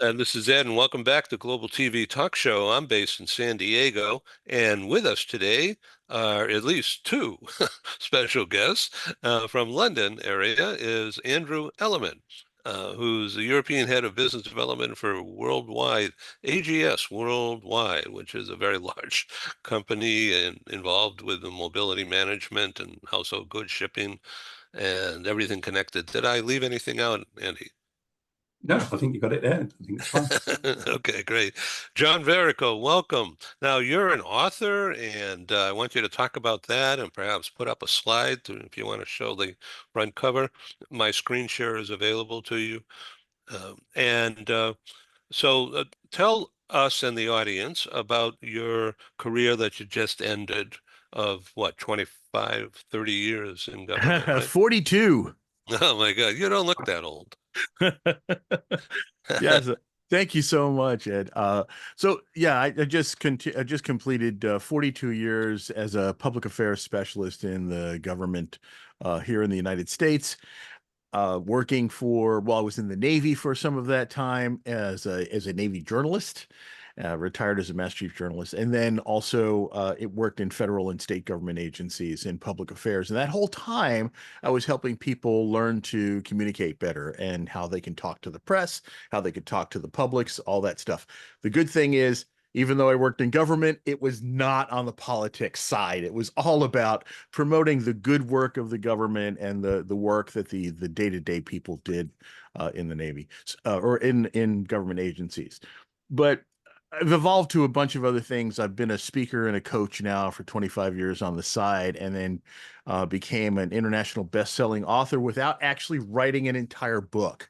And this is Ed, and welcome back to Global TV Talk Show. I'm based in San Diego, and with us today are at least two special guests from London area is Andrew Elliman, who's the European Head of Business Development for Worldwide, AGS Worldwide, which is a very large company and involved with the mobility management and household goods shipping and everything connected. Did I leave anything out, Andy? No, I think you got it there. I think it's fine. Okay, great. John Verrico, welcome. Now, you're an author, and I want you to talk about that and perhaps put up a slide if you want to show the front cover. My screen share is available to you. And so tell us and the audience about your career that you just ended of what, 25, 30 years in government, right? 42. Oh my God, you don't look that old. Yes. Thank you so much, Ed. I just completed 42 years as a public affairs specialist in the government here in the United States. I was in the Navy for some of that time as a Navy journalist, retired as a Master Chief Journalist, and then also it worked in federal and state government agencies in public affairs. And that whole time, I was helping people learn to communicate better and how they can talk to the press, how they could talk to the publics, all that stuff. The good thing is, even though I worked in government, it was not on the politics side. It was all about promoting the good work of the government and the work that the day-to-day people did in the Navy or in government agencies. But I've evolved to a bunch of other things. I've been a speaker and a coach now for 25 years on the side, and then became an international best-selling author without actually writing an entire book.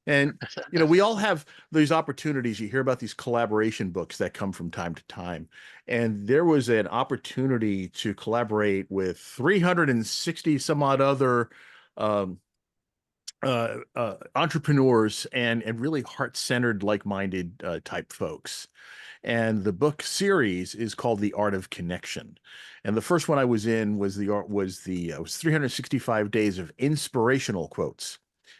And we all have these opportunities. You hear about these collaboration books that come from time to time. And there was an opportunity to collaborate with 360 some odd other um, entrepreneurs and really heart-centered, like-minded type folks. And the book series is called The Art of Connection. And the first one I was in was the art was the was 365 days of inspirational quotes.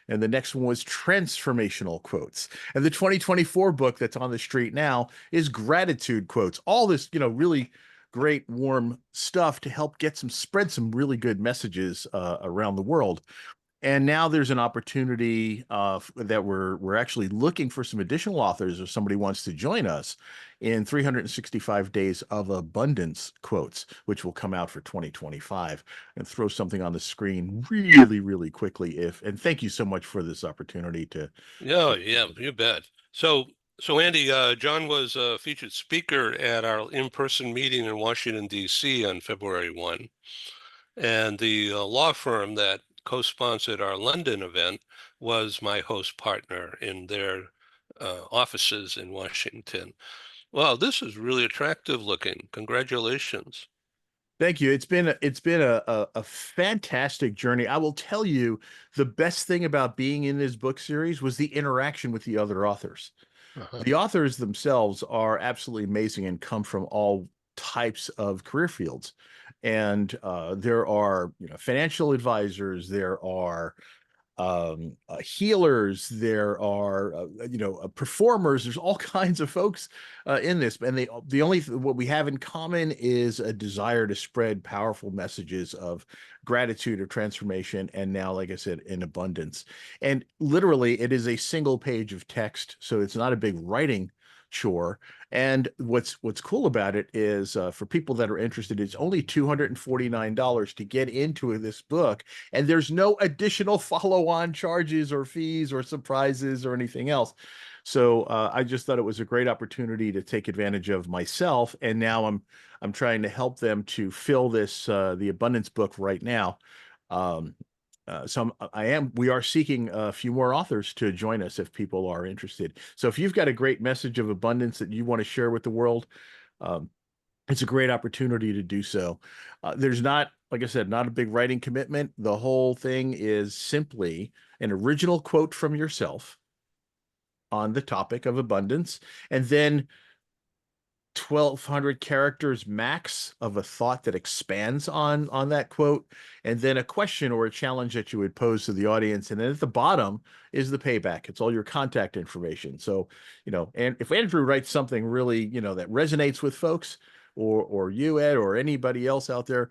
And the next one was transformational quotes. And the 2024 book that's on the street now is gratitude quotes. All this, really great warm stuff to help spread some really good messages around the world. And now there's an opportunity that we're actually looking for some additional authors if somebody wants to join us in 365 Days of Abundance quotes, which will come out for 2025, and throw something on the screen really, really quickly. And thank you so much for this opportunity Yeah, to yeah, you bet. So Andy, John was a featured speaker at our in-person meeting in Washington, D.C. on February 1. And the law firm that co-sponsored our London event was my host partner in their offices in Washington. Wow, this is really attractive looking. Congratulations. Thank you. It's been a fantastic journey. I will tell you, the best thing about being in this book series was the interaction with the other authors. Uh-huh. The authors themselves are absolutely amazing and come from all types of career fields. And there are, financial advisors, there are healers, there are performers. There's all kinds of folks in this, and what we have in common is a desire to spread powerful messages of gratitude, of transformation, and now, like I said, in abundance. And literally, it is a single page of text, so it's not a big writing chore. And what's cool about it is for people that are interested, it's only $249 to get into this book, and there's no additional follow-on charges or fees or surprises or anything else. So I just thought it was a great opportunity to take advantage of myself, and now I'm trying to help them to fill this the abundance book right now. Um, we are seeking a few more authors to join us if people are interested. So if you've got a great message of abundance that you want to share with the world, um, it's a great opportunity to do so. There's not, like I said, not a big writing commitment. The whole thing is simply an original quote from yourself on the topic of abundance, and then 1,200 characters max of a thought that expands on that quote, and then a question or a challenge that you would pose to the audience, and then at the bottom is the payback. It's all your contact information. So, and if Andrew writes something really, that resonates with folks, or you, Ed, or anybody else out there,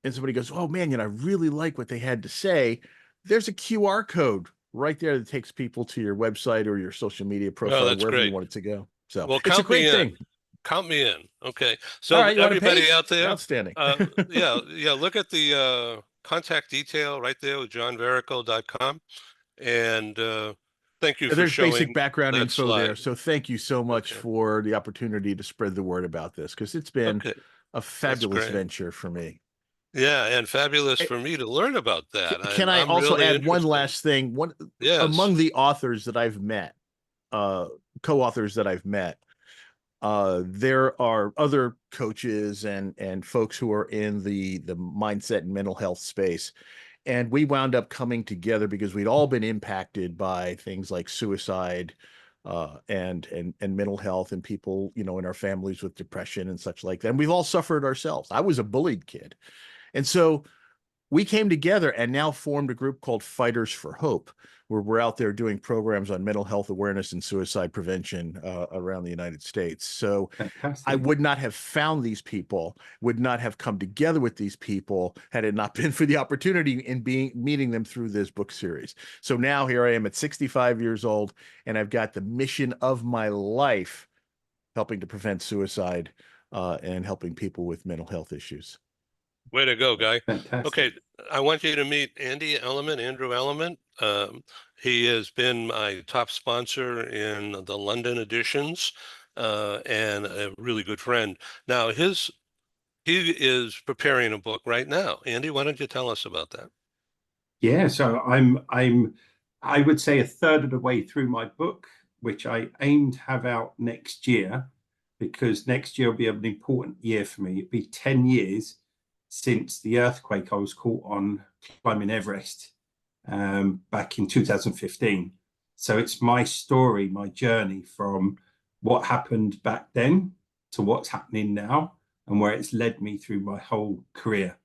and somebody goes, "Oh man, I really like what they had to say," there's a QR code right there that takes people to your website or your social media Oh, profile, that's wherever you great. want it to go. So Well, it's a count me great in. thing. Count me in. Okay. All So right, you want a everybody page? out there, Outstanding. look at the contact detail right there with johnverrico.com. And thank you for There's basic showing background that info there. slide. So thank you so much Okay. for the opportunity to spread the word about this, because it's been Okay. a That's fabulous great. venture for me. Yeah, and fabulous Eh, for me to learn about that. Can I I'm also really add one interested. last thing? One Yes. among the authors that I've met, uh, co-authors that I've met, there are other coaches and folks who are in the mindset and mental health space. And we wound up coming together because we'd all been impacted by things like suicide, and mental health, and people, in our families with depression and such like that. And we've all suffered ourselves. I was a bullied kid. And so we came together and now formed a group called Fighters for Hope, where we're out there doing programs on mental health awareness and suicide prevention around the United States. So I Fantastic. would not have found these people, would not have come together with these people, had it not been for the opportunity in meeting them through this book series. So now here I am at 65 years old, and I've got the mission of my life, helping to prevent suicide, and helping people with mental health issues. Way to go, guy. Fantastic. Okay, I want you to meet Andrew Elliman. He has been my top sponsor in the London editions, and a really good friend. Now, he is preparing a book right now. Andy, why don't you tell us about that? Yeah, so I would say a third of the way through my book, which I aim to have out next year, because next year will be an important year for me. It'll be 10 years since the earthquake I was caught on climbing Everest, back in 2015. So it's my story, my journey from what happened back then to what's happening now, and where it's led me through my whole career.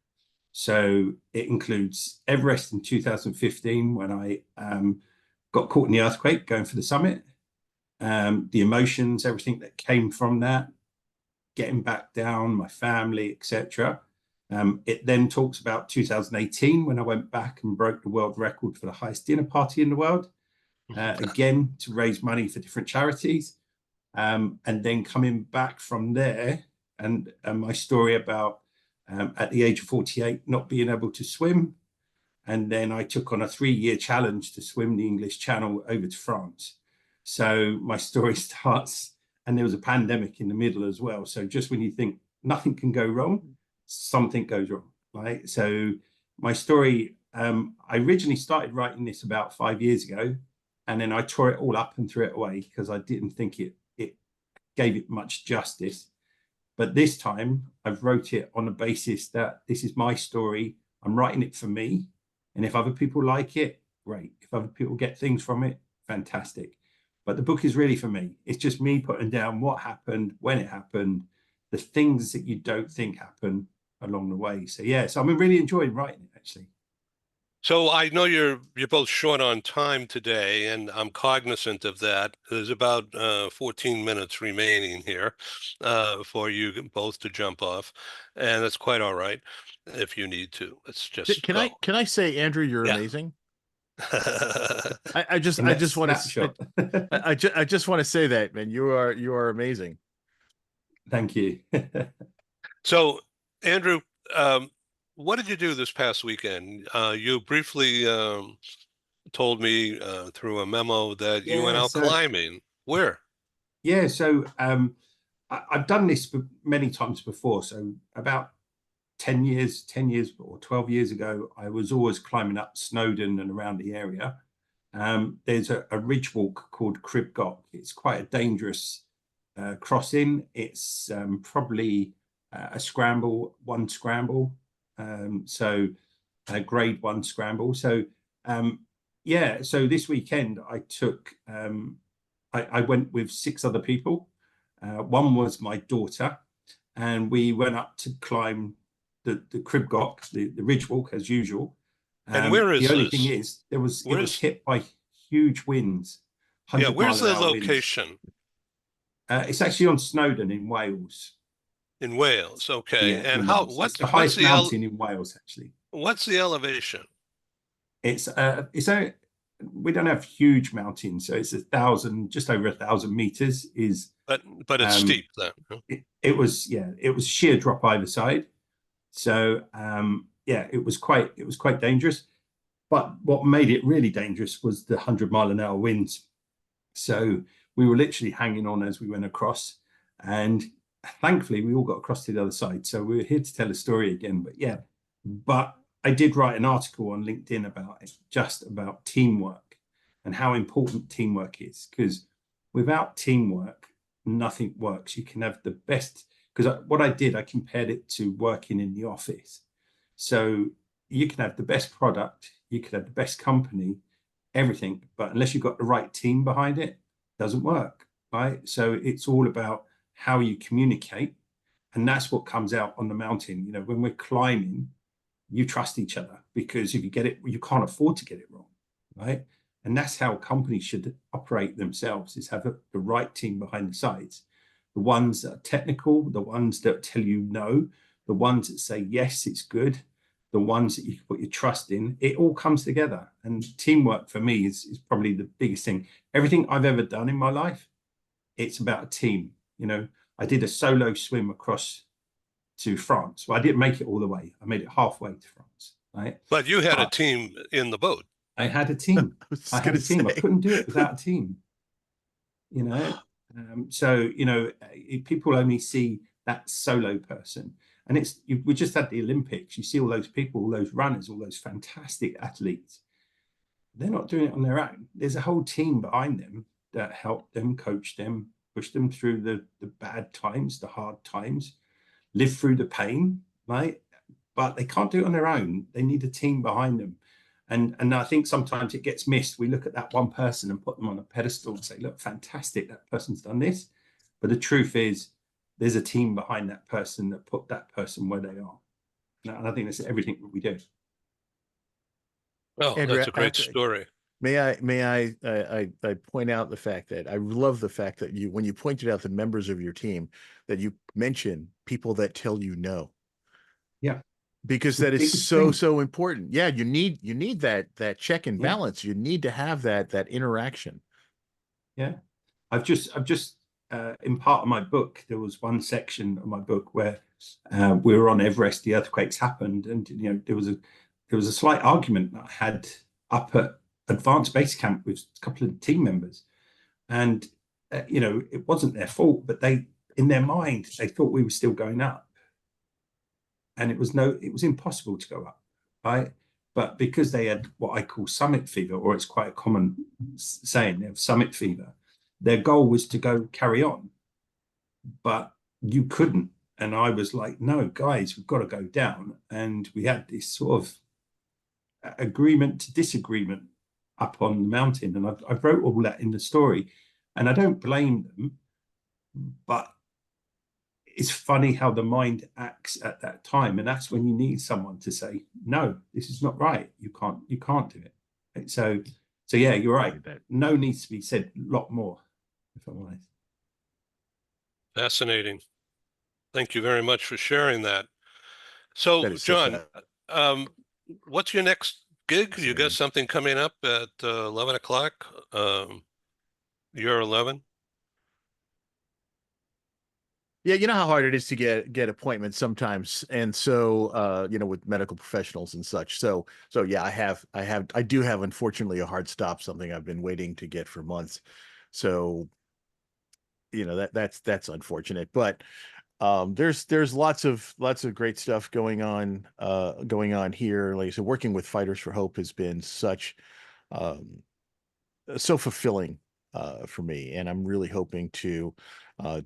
So it includes Everest in 2015, when I got caught in the earthquake going for the summit, the emotions, everything that came from that, getting back down, my family, etc. It then talks about 2018, when I went back and broke the world record for the highest dinner party in the world, again to raise money for different charities, and then coming back from there, and my story about, at the age of 48, not being able to swim. And then I took on a 3-year challenge to swim the English Channel over to France. So my story starts, and there was a pandemic in the middle as well. So just when you think nothing can go wrong, something goes wrong, right? So my story, I originally started writing this about 5 years ago, and then I tore it all up and threw it away because I didn't think it gave it much justice. But this time I've wrote it on the basis that this is my story. I'm writing it for me. And if other people like it, great. If other people get things from it, fantastic. But the book is really for me. It's just me putting down what happened, when it happened, the things that you don't think happen along the way. So yeah, so I'm really enjoying writing it, actually. So I know you're both short on time today, and I'm cognizant of that. There's about 14 minutes remaining here for you both to jump off, and that's quite all right if you need to. Let's just Can go. I say, Andrew, you're Yeah. amazing? I just In I that just want to snapshot. I just want to say that, man, you are amazing. Thank you. So, Andrew, um, what did you do this past weekend? You briefly told me through a memo that you went Yeah, out so climbing. Where? yeah, so I've done this many times before. So about 10 years or 12 years ago, I was always climbing up Snowdon and around the area. There's a ridge walk called Crib Goch. It's quite a dangerous crossing. It's probably a scramble, one scramble. So a grade one scramble. So yeah, so this weekend I took, I went with 6 other people. One was my daughter, and we went up to climb the Crib Goch, the ridge walk as usual. And where The is only thing this? is, it was Where's hit by huge winds, yeah, 100 where's mile an the hour winds. location? It's actually on Snowdon in Wales. In Wales. Okay. Yeah, And in how Wales. It's the what's highest the mountain in Wales, actually. what's the elevation? It's a we don't have huge mountains, so it's 1,000, just over 1,000 meters. Is But it's um, steep then. Huh? it was, yeah, it was sheer drop either side. So yeah, it was quite dangerous. But what made it really dangerous was the 100 mile an hour winds. So we were literally hanging on as we went across, and thankfully we all got across to the other side. So we're here to tell a story again. But yeah, but I did write an article on LinkedIn about it, just about teamwork and how important teamwork is. Because without teamwork, nothing works. You can have the best. Because what I did, I compared it to working in the office. So you can have the best product, you can have the best company, everything, but unless you've got the right team behind it, it doesn't work, right? So it's all about how you communicate, and that's what comes out on the mountain. You know, when we're climbing, you trust each other, because if you get it, you can't afford to get it wrong, right? And that's how companies should operate themselves: is have the right team behind the sides, the ones that are technical, the ones that tell you no, the ones that say yes, it's good, the ones that you put your trust in. It all comes together. And teamwork for me is probably the biggest thing. Everything I've ever done in my life, it's about a team. You know, I did a solo swim across to France. Well, I didn't make it all the way. I made it halfway to France, right? But you had a But team in the boat. I had a team. I was I just had gonna a team. I say. couldn't do it without a team, you know. So, you know, people only see that solo person. And we just had the Olympics. You see all those people, all those runners, all those fantastic athletes. They're not doing it on their own. There's a whole team behind them that help them, coach them, push them through the bad times, the hard times, live through the pain, right? But they can't do it on their own. They need a team behind them. And I think sometimes it gets missed. We look at that one person and put them on a pedestal and say, look, fantastic, that person's done this. But the truth is, there's a team behind that person that put that person where they are. And I think that's everything that we do. Oh, Andrew, that's a great story. may I point out the fact that I love the fact that when you pointed out the members of your team, that you mention people that tell you no, Yeah. because It's the that is biggest thing. so important. Yeah, you need that check and Yeah. balance. You need to have that interaction. Yeah. I've just in part of my book, there was one section of my book where we were on Everest, the earthquakes happened, and you know, there was a slight argument that I had up at advanced base camp with a couple of team members. And you know, it wasn't their fault, but they, in their mind, they thought we were still going up. And it was impossible to go up, right? But because they had what I call summit fever, or it's quite a common saying, they have summit fever, their goal was to go carry on, but you couldn't. And I was like, no, guys, we've got to go down. And we had this sort of agreement to disagreement up on the mountain. And I wrote all that in the story. And I don't blame them, but it's funny how the mind acts at that time. And that's when you need someone to say, no, this is not right. You can't do it. So yeah, you're right. No needs to be said a lot more, if I'm honest. Fascinating. Thank you very much for sharing that. So, That is so John, um, what's your next gig? You got fascinating. something coming up at 11 o'clock? You're 11? Yeah, you know how hard it is to get appointments sometimes, and so you know, with medical professionals and such. So yeah, I do have, unfortunately, a hard stop, something I've been waiting to get for months. So you know, that's unfortunate, but there's lots of great stuff going on here. Like I said, working with Fighters for Hope has been um so fulfilling for me, and I'm really hoping to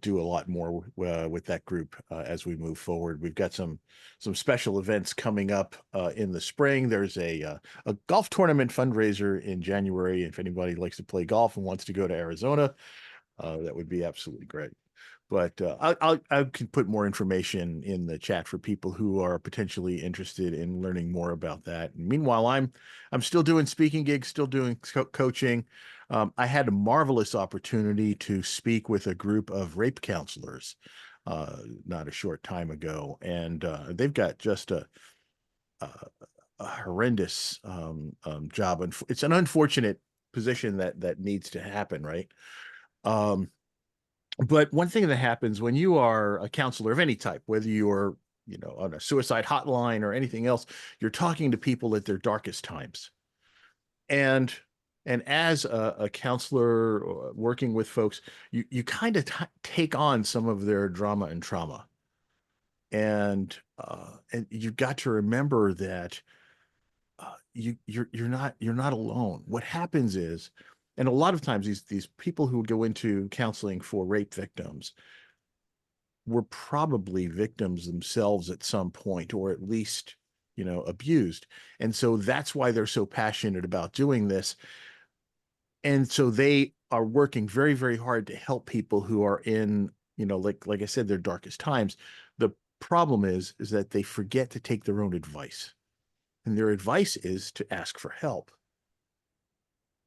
do a lot more with that group as we move forward. We've got some special events coming up in the spring. There's a golf tournament fundraiser in January. If anybody likes to play golf and wants to go to Arizona, that would be absolutely great. But I can put more information in the chat for people who are potentially interested in learning more about that. And meanwhile, I'm still doing speaking gigs, still doing coaching. I had a marvelous opportunity to speak with a group of rape counselors not a short time ago, and they've got just a, a horrendous job, and it's an unfortunate position that needs to happen, right? Um, but one thing that happens when you are a counselor of any type, whether you're, on a suicide hotline or anything else, you're talking to people at their darkest times. And as a counselor working with folks, you kind of take on some of their drama and trauma. And you've got to remember that you're not alone. What happens is, and a lot of times these people who go into counseling for rape victims were probably victims themselves at some point, or at least, abused. And so that's why they're so passionate about doing this. And so they are working very, very hard to help people who are in, like I said, their darkest times. The problem is that they forget to take their own advice. And their advice is to ask for help.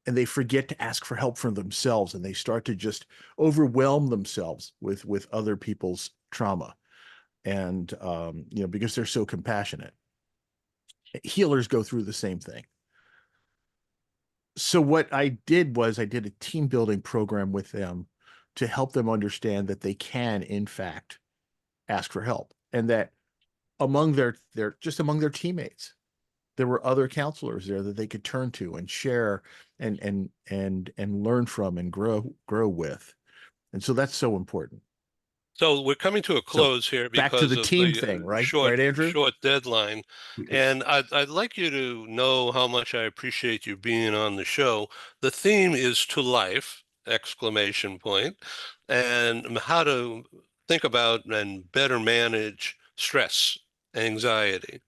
And they forget to ask for help from themselves, and they start to just overwhelm themselves with other people's trauma. And because they're so compassionate. Healers go through the same thing. So what I did was I did a team building program with them to help them understand that they can, in fact, ask for help, and that among their teammates, there were other counselors there that they could turn to and share and learn from and grow with. And so that's so important. So we're coming to a So close here back to because the of team the thing, right? short Right, Andrew? short deadline, Yes. and I'd like you to know how much I appreciate you being on the show. The theme is to life, exclamation point, and how to think about and better manage stress, anxiety.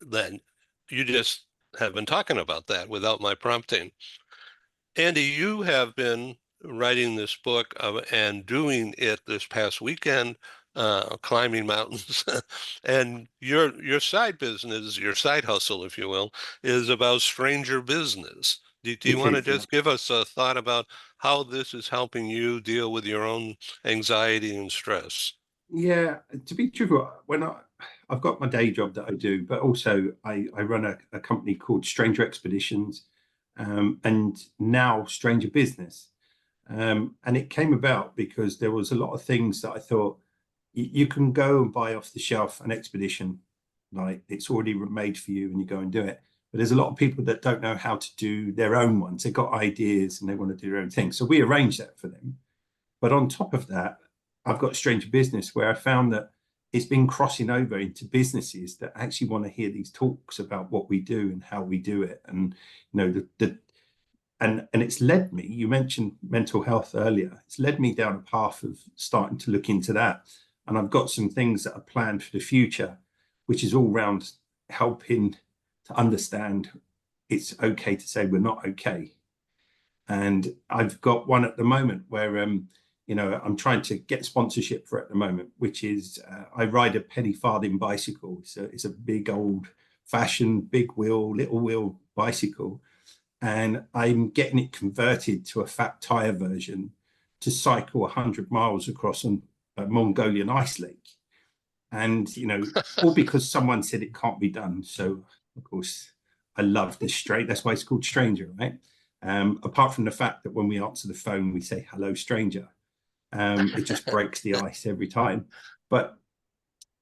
Then you just have been talking about that without my prompting. Andy, you have been writing this book and doing it this past weekend, climbing mountains. And your side business, your side hustle, if you will, is about stranger business. Do you It want to is, yeah. just give us a thought about how this is helping you deal with your own anxiety and stress? Yeah, to be truthful, I've got my day job that I do, but also I run a company called Stranger Expeditions, and now Stranger Business. And it came about because there was a lot of things that I thought you can go and buy off the shelf an expedition, like it's already made for you and you go and do it. But there's a lot of people that don't know how to do their own ones. They've got ideas and they want to do their own thing. So we arrange that for them. But on top of that, I've got Stranger Business where I found that it's been crossing over into businesses that actually want to hear these talks about what we do and how we do it. And and it's led me, you mentioned mental health earlier, it's led me down a path of starting to look into that. And I've got some things that are planned for the future, which is all around helping to understand it's okay to say we're not okay. And I've got one at the moment where I'm trying to get sponsorship for at the moment, which is I ride a penny farthing bicycle. So it's a big old fashioned big wheel, little wheel bicycle, and I'm getting it converted to a fat tire version to cycle 100 miles across a Mongolian ice lake. And all because someone said it can't be done. So of course I love this straight. That's why it's called Stranger, right? Apart from the fact that when we answer the phone, we say, hello, stranger. It just breaks the ice every time. But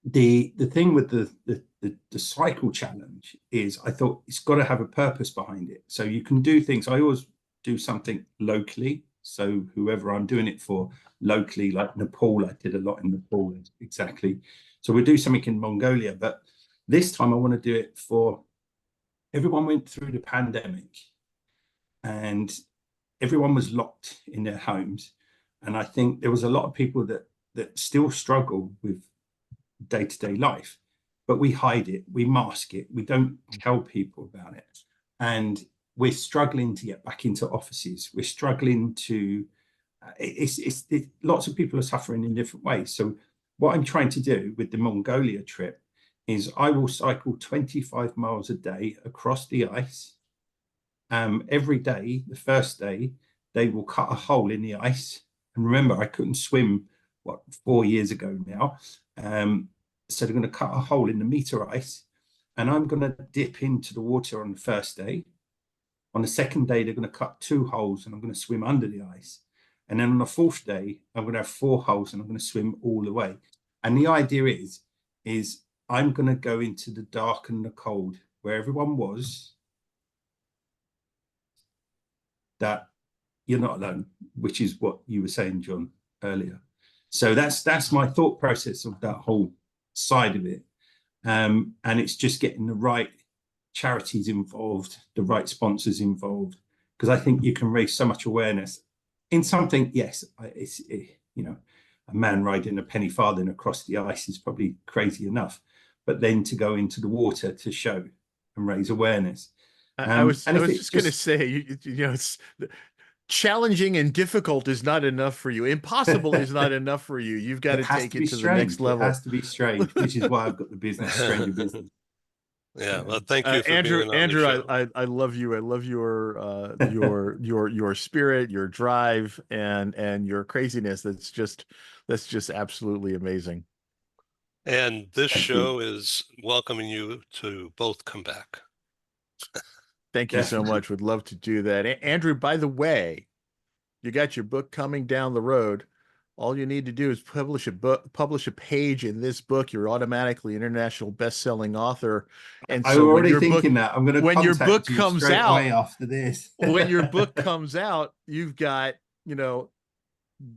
the thing with the cycle challenge is I thought it's got to have a purpose behind it. So you can do things. I always do something locally. So whoever I'm doing it for locally, like Nepal, I did a lot in Nepal, exactly. So we do something in Mongolia, but this time I want to do it for everyone went through the pandemic and everyone was locked in their homes. And I think there was a lot of people that still struggle with day-to-day life, but we hide it, we mask it, we don't tell people about it. And we're struggling to get back into offices. We're struggling to lots of people are suffering in different ways. So what I'm trying to do with the Mongolia trip is I will cycle 25 miles a day across the ice. Every day, the first day, they will cut a hole in the ice. And remember, I couldn't swim, 4 years ago now. So they're going to cut a hole in the meter ice, and I'm going to dip into the water on the first day. On the second day, they're going to cut 2 holes, and I'm going to swim under the ice. And then on the fourth day, I'm going to have 4 holes, and I'm going to swim all the way. And the idea is I'm going to go into the dark and the cold where everyone was, that you're not alone, which is what you were saying, John, earlier. So that's my thought process of that whole side of it. And it's just getting the right charities involved, the right sponsors involved, because I think you can raise so much awareness in something. Yes, a man riding a penny farthing across the ice is probably crazy enough, but then to go into the water to show and raise awareness. I was just going to say, it's challenging and difficult is not enough for you. Impossible is not enough for you. You've got to take it to the next level. It has to be strange, which is why I've got the business, Stranger Business. Yeah, well, thank you for Andrew. being on the show. I love you. I love your spirit, your drive, and your craziness. That's just absolutely amazing. And this show is welcoming you to both come back. Thank you so much. Would love to do that. Andrew, by the way, you got your book coming down the road. All you need to do is publish a page in this book. You're automatically international best-selling author. And I'm so already thinking that I'm going to when your book you comes straight out away after this. when your book comes out, you've got,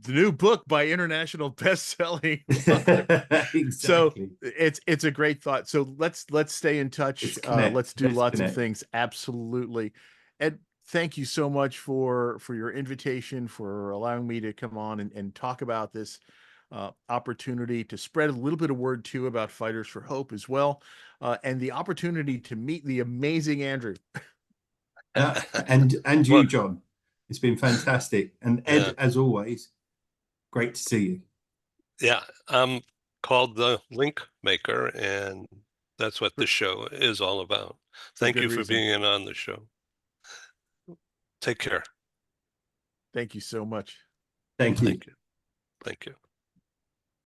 the new book by international best-selling author. Exactly. So it's a great thought. So let's stay in touch. Let's do lots of things. Absolutely. And thank you so much for your invitation, for allowing me to come on and talk about this opportunity to spread a little bit of word too about Fighters for Hope as well, and the opportunity to meet the amazing Andrew. And you, John. It's been fantastic. And Ed, as always, great to see you. Yeah, I'm called the Link Maker, and that's what this show is all about. Thank you for being on the show. Take care. Thank you so much. Thank you. Thank you.